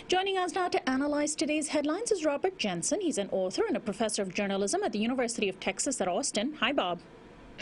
Joining us now to analyze today's headlines is Robert Jensen. He's an author and a professor of journalism at the University of Texas at Austin. Hi, Bob.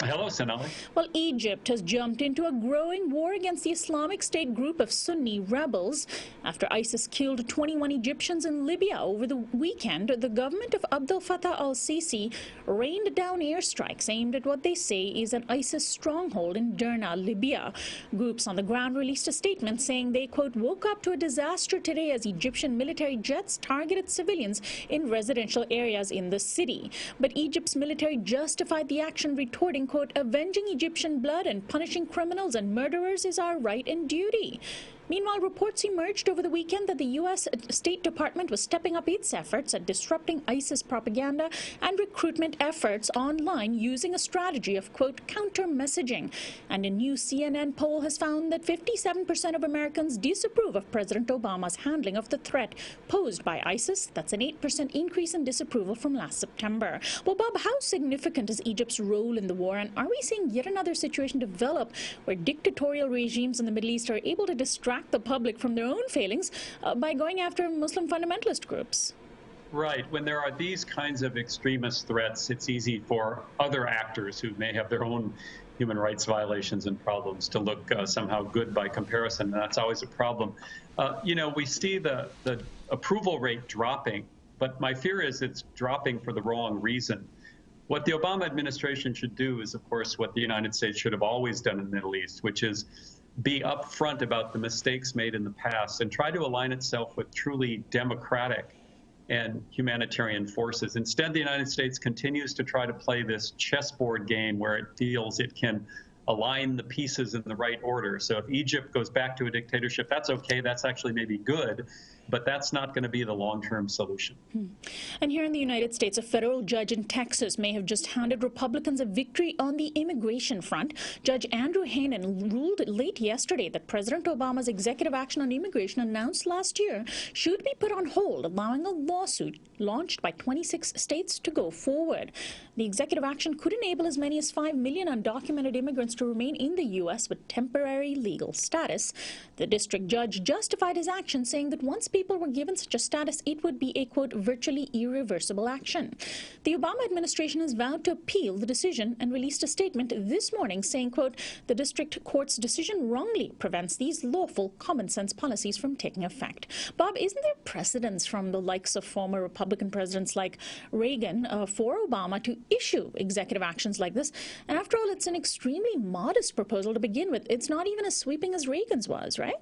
Hello, Sonali. Well, Egypt has jumped into a growing war against the Islamic State group of Sunni rebels. After ISIS killed 21 Egyptians in Libya over the weekend, the government of Abdel Fattah al-Sisi rained down airstrikes aimed at what they say is an ISIS stronghold in Derna, Libya. Groups on the ground released a statement saying they, quote, woke up to a disaster today as Egyptian military jets targeted civilians in residential areas in the city. But Egypt's military justified the action, retorting, quote, avenging Egyptian blood and punishing criminals and murderers is our right and duty. Meanwhile, reports emerged over the weekend that the U.S. State Department was stepping up its efforts at disrupting ISIS propaganda and recruitment efforts online using a strategy of, quote, counter-messaging. And a new CNN poll has found that 57% of Americans disapprove of President Obama's handling of the threat posed by ISIS. That's an 8% increase in disapproval from last September. Well, Bob, how significant is Egypt's role in the war? And are we seeing yet another situation develop where dictatorial regimes in the Middle East are able to distract the public from their own failings by going after Muslim fundamentalist groups? Right. When there are these kinds of extremist threats, it's easy for other actors who may have their own human rights violations and problems to look somehow good by comparison. And that's always a problem. We see the approval rate dropping, but my fear is it's dropping for the wrong reason. What the Obama administration should do is, of course, what the United States should have always done in the Middle East, which is be upfront about the mistakes made in the past and try to align itself with truly democratic and humanitarian forces. Instead, the United States continues to try to play this chessboard game where it feels it can align the pieces in the right order. So if Egypt goes back to a dictatorship, that's okay. That's actually maybe good, but that's not going to be the long-term solution. And here in the United States, a federal judge in Texas may have just handed Republicans a victory on the immigration front. Judge Andrew Hanen ruled late yesterday that President Obama's executive action on immigration announced last year should be put on hold, allowing a lawsuit launched by 26 states to go forward. The executive action could enable as many as 5 million undocumented immigrants to remain in the U.S. with temporary legal status. The district judge justified his action, saying that once people were given such a status, it would be a, quote, virtually irreversible action. The Obama administration has vowed to appeal the decision and released a statement this morning saying, quote, the district court's decision wrongly prevents these lawful, common-sense policies from taking effect. Bob, isn't there precedence from the likes of former Republican presidents like Reagan for Obama to issue executive actions like this? And after all, it's an extremely modest proposal to begin with. It's not even as sweeping as Reagan's was, right?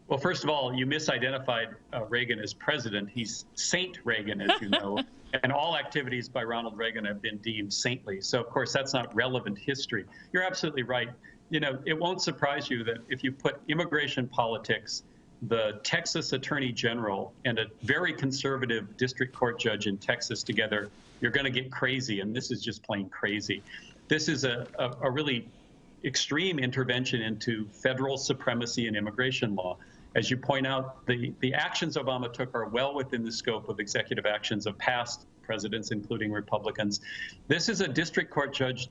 Well, first of all, you misidentified Reagan as president. He's Saint Reagan, as you know, and all activities by Ronald Reagan have been deemed saintly. So, of course, that's not relevant history. You're absolutely right. You know, it won't surprise you that if you put immigration politics, the Texas Attorney General, and a very conservative district court judge in Texas together, you're going to get crazy, and this is just plain crazy. This is a really extreme intervention into federal supremacy in immigration law. As you point out, the actions Obama took are well within the scope of executive actions of past presidents, including Republicans. This is a district court judge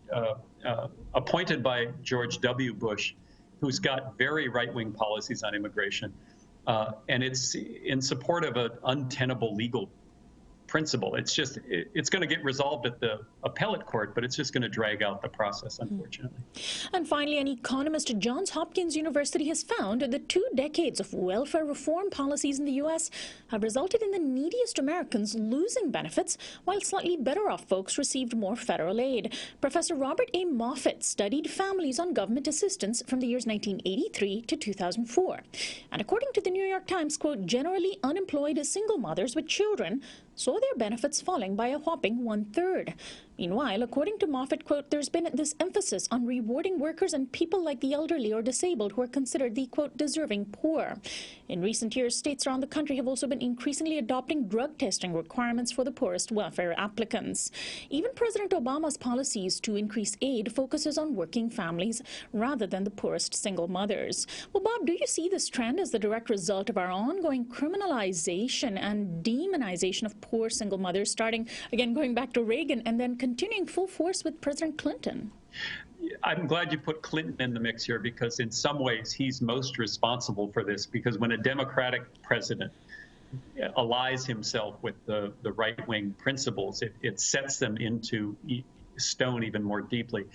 appointed by George W. Bush, who's got very right-wing policies on immigration. And it's in support of an untenable legal principle. It's going to get resolved at the appellate court, but it's just going to drag out the process, unfortunately. And finally, an economist at Johns Hopkins University has found that 2 decades of welfare reform policies in the U.S. have resulted in the neediest Americans losing benefits, while slightly better off folks received more federal aid. Professor Robert A. Moffat studied families on government assistance from the years 1983 to 2004. And according to the New York Times, quote, generally unemployed single mothers with children saw their benefits falling by a whopping 1/3. Meanwhile, according to Moffat, quote, there's been this emphasis on rewarding workers and people like the elderly or disabled who are considered the, quote, deserving poor. In recent years, states around the country have also been increasingly adopting drug testing requirements for the poorest welfare applicants. Even President Obama's policies to increase aid focuses on working families rather than the poorest single mothers. Well, Bob, do you see this trend as the direct result of our ongoing criminalization and demonization of poor single mothers, starting, again, going back to Reagan and then continuing full force with President Clinton? I'm glad you put Clinton in the mix here, because in some ways he's most responsible for this, because when a Democratic president allies himself with the right-wing principles, it sets them into stone even more deeply.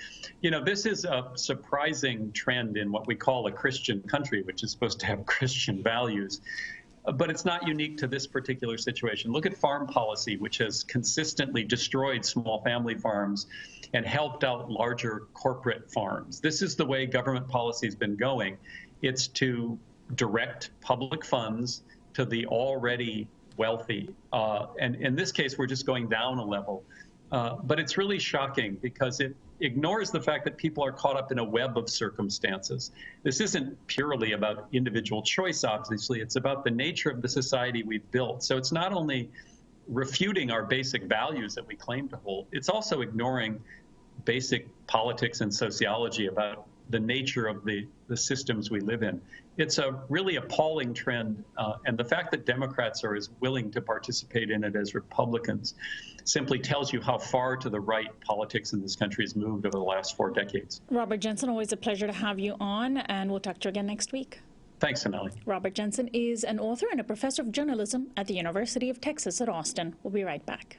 This is a surprising trend in what we call a Christian country, which is supposed to have Christian values. But it's not unique to this particular situation. Look at farm policy, which has consistently destroyed small family farms and helped out larger corporate farms. This is the way government policy has been going. It's to direct public funds to the already wealthy. And in this case, we're just going down a level. But it's really shocking because it ignores the fact that people are caught up in a web of circumstances. This isn't purely about individual choice, obviously. It's about the nature of the society we've built. So it's not only refuting our basic values that we claim to hold, it's also ignoring basic politics and sociology about the nature of the systems we live in. It's a really appalling trend, and the fact that Democrats are as willing to participate in it as Republicans simply tells you how far to the right politics in this country has moved over the last 4 decades. Robert Jensen, always a pleasure to have you on, and we'll talk to you again next week. Thanks, Sonali. Robert Jensen is an author and a professor of journalism at the University of Texas at Austin. We'll be right back.